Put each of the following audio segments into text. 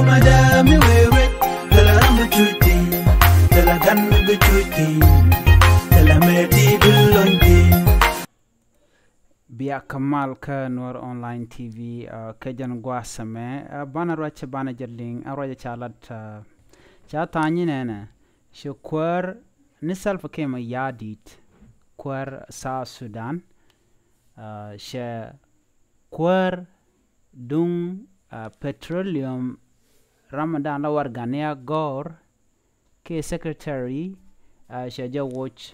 madami wewe tala ramchuti tala gan buchuti tala meti bulonti Bia Kamal ka Noor Online TV ka jan gwasame bana roche bana jerling roje chalat cha tani nene shukwar nisal fakema yadit kwar sa Sudan she kwar dung petroleum Ramadan la wargania gor ke secretary she ja watch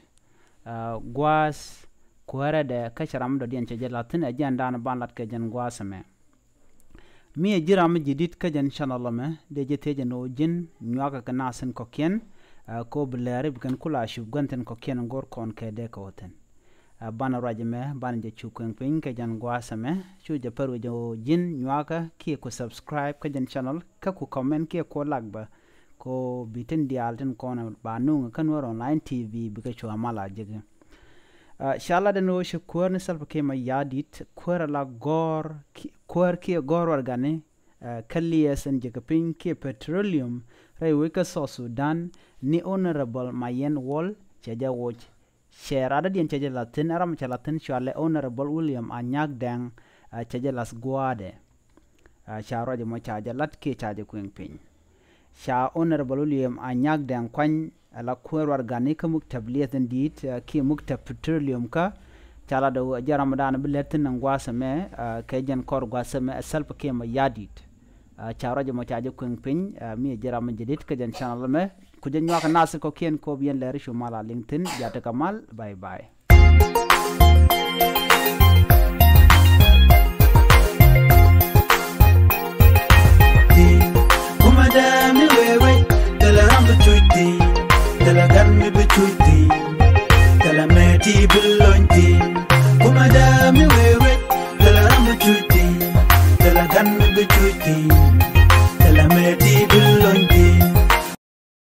gwas kwara de kasharam do dian cheje latin ajanda na ban lat ke jan gwasame mi jiram jidit ka jan chanalame de jete jeno jin nyaka kanasen kokien ko blare bikan kula shu ganten kokien ngor kon ke de koten bana rajme ban je chukwen pin ke jan gwasame chu je paru jo jin nyaka ki ko subscribe ka jan channel ka ku comment ki ko lagba ko bitin dialten kona banu kan wor online tv bika chu amala jege shala de no shukur ni salfa kema yadit kwara la gor kwar ki gor organi kallies en jekapin ki petroleum ray weka so Sudan ni honorable Mayen Wall cheja watch share ada dien cheja latin aram chalatin shale honorable William Anyag Deng cheja las guade sharo je mo chaja lat ki chaja kwing pin sha honorable William Anyag Deng kwan ala kwar organic muktabliyat ndit ki muktab petroleum ka chala do jaramadan biletin ngwasame kejen kor gwasame salp kema yadit charaje mo chaje kwing pin mi jaram jidit kejen channel me kujen nyaka nas ko kien ko bien le rishu mala linkedin ya ta kamal bye bye